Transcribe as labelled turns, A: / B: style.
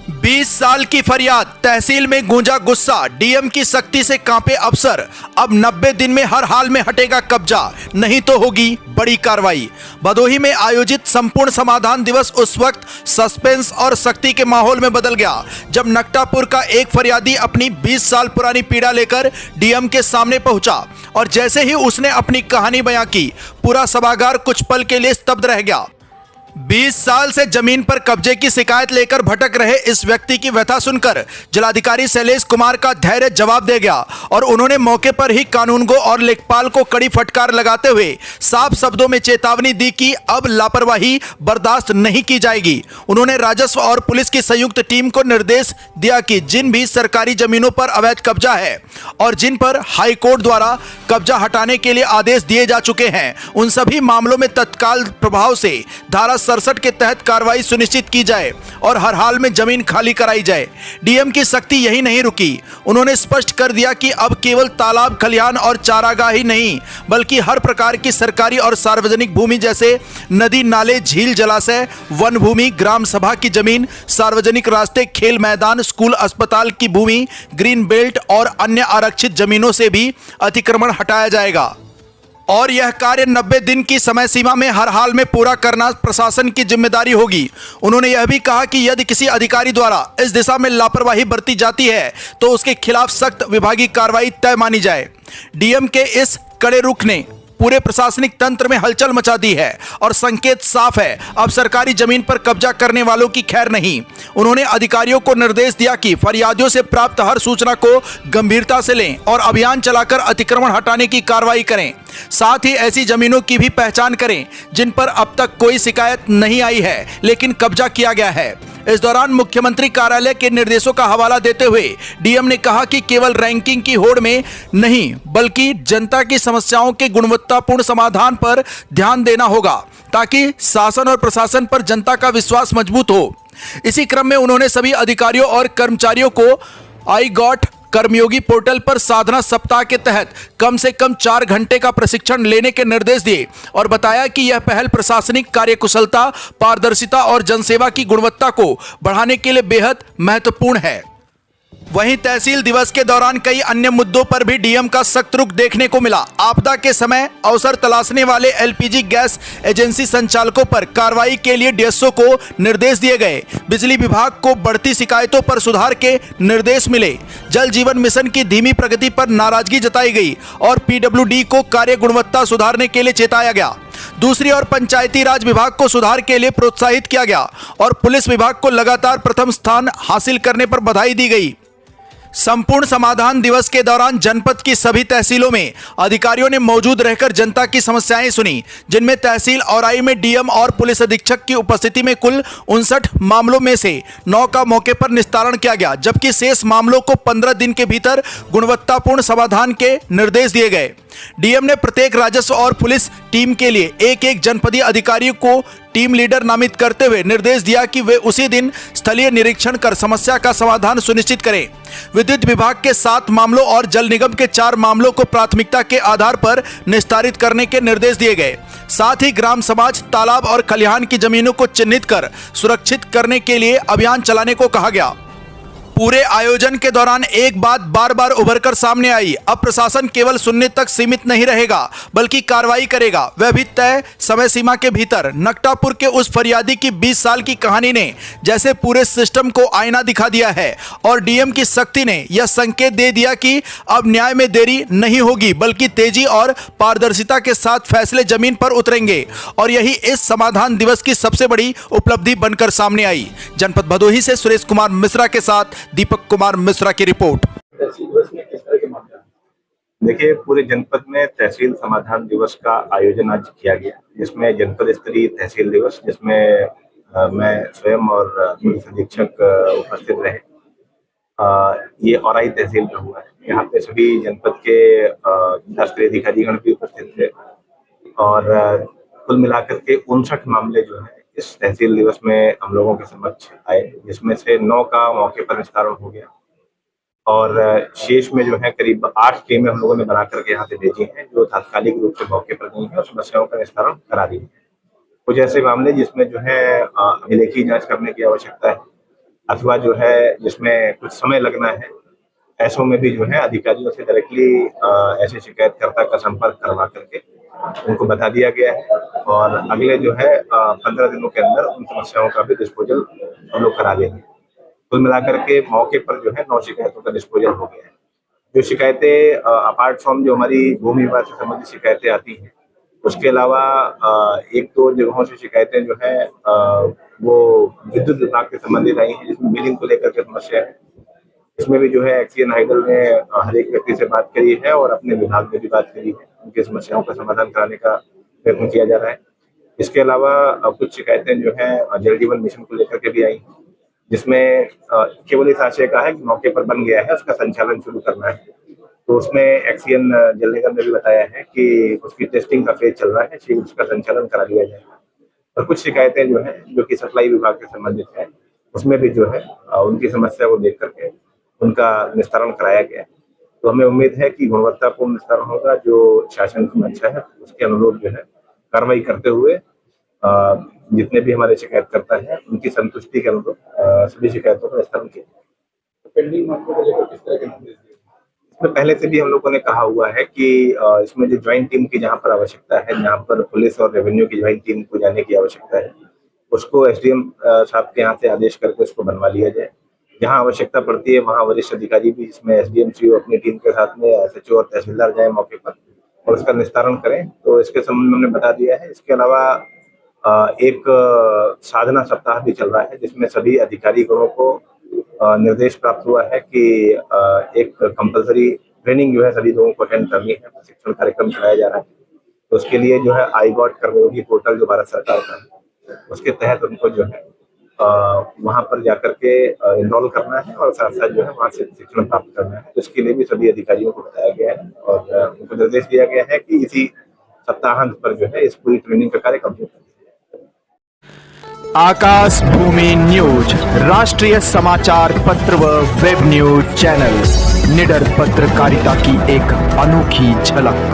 A: 20 साल की फरियाद, तहसील में गूंजा गुस्सा, डीएम की सख्ती से कांपे अफसर। अब 90 दिन में हर हाल में हटेगा कब्जा, नहीं तो होगी बड़ी कार्रवाई। भदोही में आयोजित संपूर्ण समाधान दिवस उस वक्त सस्पेंस और सख्ती के माहौल में बदल गया जब नकटापुर का एक फरियादी अपनी 20 साल पुरानी पीड़ा लेकर डीएम के सामने पहुंचा और जैसे ही उसने अपनी कहानी बयां की, पूरा सभागार कुछ पल के लिए स्तब्ध रह गया। 20 साल से जमीन पर कब्जे की शिकायत लेकर भटक रहे इस व्यक्ति की व्यथा सुनकर जिलाधिकारी शैलेश कुमार का धैर्य जवाब दे गया और उन्होंने मौके पर ही कानूनगो और लेखपाल को कड़ी फटकार लगाते हुए साफ शब्दों में चेतावनी दी कि अब लापरवाही बर्दाश्त नहीं की जाएगी। उन्होंने राजस्व और पुलिस की संयुक्त टीम को निर्देश दिया कि जिन भी सरकारी जमीनों पर अवैध कब्जा है और जिन पर हाईकोर्ट द्वारा कब्जा हटाने के लिए आदेश दिए जा चुके हैं, उन सभी मामलों में तत्काल प्रभाव से धारा 67 के तहत कार्रवाई सुनिश्चित की जाए और हर हाल में जमीन खाली कराई जाए। डीएम की सख्ती यही नहीं रुकी, उन्होंने स्पष्ट कर दिया कि अब केवल तालाब, खलिहान और चारागाह ही नहीं बल्कि हर प्रकार की सरकारी और सार्वजनिक भूमि जैसे नदी, नाले, झील, जलाशय, वन भूमि, ग्राम सभा की जमीन, सार्वजनिक रास्ते, खेल मैदान, स्कूल, अस्पताल की भूमि, ग्रीन बेल्ट और अन्य आरक्षित जमीनों से भी अतिक्रमण हटाया जाएगा और यह कार्य 90 दिन की समय सीमा में हर हाल में पूरा करना प्रशासन की जिम्मेदारी होगी। उन्होंने यह भी कहा कि यदि किसी अधिकारी द्वारा इस दिशा में लापरवाही बरती जाती है तो उसके खिलाफ सख्त विभागीय कार्रवाई तय मानी जाए। डीएम के इस कड़े रुख ने पूरे प्रशासनिक तंत्र में हलचल मचा दी है और संकेत साफ है, अब सरकारी जमीन पर कब्जा करने वालों की खैर नहीं। उन्होंने अधिकारियों को निर्देश दिया कि फरियादियों से प्राप्त हर सूचना को गंभीरता से लें और अभियान चलाकर अतिक्रमण हटाने की कार्रवाई करें। साथ ही ऐसी जमीनों की भी पहचान करें जिन पर अब तक कोई शिकायत नहीं आई है लेकिन कब्जा किया गया है। इस दौरान मुख्यमंत्री कार्यालय के निर्देशों का हवाला देते हुए डीएम ने कहा कि केवल रैंकिंग की होड़ में नहीं बल्कि जनता की समस्याओं के गुणवत्तापूर्ण समाधान पर ध्यान देना होगा ताकि शासन और प्रशासन पर जनता का विश्वास मजबूत हो। इसी क्रम में उन्होंने सभी अधिकारियों और कर्मचारियों को आई गॉट कर्मयोगी पोर्टल पर साधना सप्ताह के तहत कम से कम 4 घंटे का प्रशिक्षण लेने के निर्देश दिए और बताया कि यह पहल प्रशासनिक कार्यकुशलता, पारदर्शिता और जनसेवा की गुणवत्ता को बढ़ाने के लिए बेहद महत्वपूर्ण है। वहीं तहसील दिवस के दौरान कई अन्य मुद्दों पर भी डीएम का सख्त रुख देखने को मिला। आपदा के समय अवसर तलाशने वाले एलपीजी गैस एजेंसी संचालकों पर कार्रवाई के लिए डीएसओ को निर्देश दिए गए। बिजली विभाग को बढ़ती शिकायतों पर सुधार के निर्देश मिले। जल जीवन मिशन की धीमी प्रगति पर नाराजगी जताई गई और पीडब्ल्यूडी को कार्य गुणवत्ता सुधारने के लिए चेताया गया। दूसरी ओर पंचायती राज विभाग को सुधार के लिए प्रोत्साहित किया गया और पुलिस विभाग को लगातार प्रथम स्थान हासिल करने पर बधाई दी गई। संपूर्ण समाधान दिवस के दौरान जनपद की सभी तहसीलों में अधिकारियों ने मौजूद रहकर जनता की समस्याएं सुनी, जिनमें तहसील औराई में डीएम और पुलिस अधीक्षक की उपस्थिति में कुल 59 मामलों में से 9 का मौके पर निस्तारण किया गया, जबकि शेष मामलों को 15 दिन के भीतर गुणवत्तापूर्ण समाधान के निर्देश दिए गए। डीएम ने प्रत्येक राजस्व और पुलिस टीम के लिए एक जनपदीय अधिकारी को टीम लीडर नामित करते हुए निर्देश दिया कि वे उसी दिन स्थलीय निरीक्षण कर समस्या का समाधान सुनिश्चित करें। विद्युत विभाग के 7 मामलों और जल निगम के 4 मामलों को प्राथमिकता के आधार पर निस्तारित करने के निर्देश दिए गए। साथ ही ग्राम समाज, तालाब और खलिहान की जमीनों को चिन्हित कर सुरक्षित करने के लिए अभियान चलाने को कहा गया। पूरे आयोजन के दौरान एक बात बार बार उभरकर सामने आई, अब प्रशासन केवल सुनने तक सीमित नहीं रहेगा बल्कि कार्रवाई करेगा, वह भी तय समय सीमा के भीतर। नकटापुर के उस फरियादी की 20 साल की कहानी ने जैसे पूरे सिस्टम को आईना दिखा दिया है और डीएम की सख्ती ने यह संकेत दे दिया कि अब न्याय में देरी नहीं होगी बल्कि तेजी और पारदर्शिता के साथ फैसले जमीन पर उतरेंगे और यही इस समाधान दिवस की सबसे बड़ी उपलब्धि बनकर सामने आई। जनपद भदोही से सुरेश कुमार मिश्रा के साथ दीपक कुमार मिश्रा की रिपोर्ट।
B: देखिए, पूरे जनपद में तहसील समाधान दिवस का आयोजन आज किया गया, जिसमें जनपद स्तरीय तहसील दिवस, जिसमें मैं स्वयं और पुलिस अधीक्षक उपस्थित रहे। ये औराई तहसील में हुआ है। यहाँ पे सभी जनपद के जिला स्तरीय अधिकारीगण भी उपस्थित थे और कुल मिलाकर के 59 मामले जो है इस तहसील दिवस में हम लोगों के समक्ष आए, जिसमें से 9 का मौके पर निस्तारण हो गया और शेष में जो है करीब 8 टीमें हम लोगों ने बना करके यहाँ पे भेजी हैं, जो तात्कालिक रूप से मौके पर गई हैं और समस्याओं का निस्तारण करा दी है। कुछ ऐसे मामले जिसमें जो है अभिलेखीय जांच करने की आवश्यकता है अथवा जो है जिसमें कुछ समय लगना है, ऐसों में भी जो है अधिकारियों से डायरेक्टली ऐसे शिकायतकर्ता का संपर्क करवा करके उनको बता दिया गया है और अगले जो है 15 दिनों के अंदर उन समस्याओं का भी डिस्पोजल हम लोग करा देंगे। कुल मिलाकर के मौके पर जो है 9 शिकायतों का डिस्पोजल हो गया है। जो शिकायतें अपार्ट फ्रॉम जो हमारी भूमि विवाद से संबंधित शिकायतें आती हैं, उसके अलावा एक दो जगहों से शिकायतें जो है वो विद्युत विभाग से संबंधित आई हैं, जिसमें बिलिंग को लेकर के समस्या है। इसमें भी जो है एक्सीएन हाइडल ने हर एक व्यक्ति से बात करी है और अपने विभाग में भी बात करी है, उनकी समस्याओं का समाधान कराने का प्रयत्न किया जा रहा है। इसके अलावा कुछ शिकायतें जो है जल जीवन मिशन को लेकर के भी आई हैं, जिसमें केवल इस आशय का है कि मौके पर बन गया है, उसका संचालन शुरू करना है। तो उसमें एक्सीएन जल निगम ने भी बताया है कि उसकी टेस्टिंग का फेज चल रहा है, शीघ्र उसका संचालन करा लिया जाएगा। और कुछ शिकायतें जो है जो कि सप्लाई विभाग से संबंधित है, उसमें भी जो है उनकी समस्या को देख करके उनका निस्तारण कराया गया है। तो हमें उम्मीद है कि गुणवत्तापूर्ण निस्तारण होगा, जो शासन की मंशा है उसके अनुरूप जो है कार्रवाई करते हुए जितने भी हमारे शिकायतकर्ता हैं उनकी संतुष्टि के अनुरूप सभी शिकायतों का निस्तारण किया।
C: पेंडिंग मामलों को लेकर किस तरह के निर्देश दिए?
B: इसमें पहले से भी हम लोगों ने कहा हुआ है कि इसमें जो ज्वाइंट टीम की जहाँ पर आवश्यकता है, जहाँ पर पुलिस और रेवेन्यू की ज्वाइंट टीम को जाने की आवश्यकता है, उसको एसडीएम साहब के यहाँ से आदेश करके उसको बनवा लिया जाए। जहाँ आवश्यकता पड़ती है वहाँ वरिष्ठ अधिकारी भी, इसमें एसडीएम सीओ अपनी टीम के साथ में एसएचओ और तहसीलदार जाए मौके पर और उसका निस्तारण करें। तो इसके संबंध में हमने बता दिया है। इसके अलावा एक साधना सप्ताह भी चल रहा है, जिसमें सभी अधिकारी गणों को निर्देश प्राप्त हुआ है कि एक कंपलसरी ट्रेनिंग जो है सभी लोगों को अटेंड करनी है, प्रशिक्षण कार्यक्रम चलाया जा रहा है। तो उसके लिए जो है आई गॉट कर्मयोगी पोर्टल जो भारत सरकार का है, उसके तहत उनको जो है वहाँ पर जाकर के इनरोल करना है और साथ साथ जो है वहाँ से शिक्षण प्राप्त करना है। तो इसके लिए भी सभी अधिकारियों को बताया गया है और उनको निर्देश दिया गया है कि इसी सप्ताहांत पर जो है इस पूरी ट्रेनिंग का कार्य कंप्लीट कर दिया जाए।
A: आकाश भूमि न्यूज राष्ट्रीय समाचार पत्र व वेब न्यूज चैनल, निडर पत्रकारिता की एक अनोखी झलक।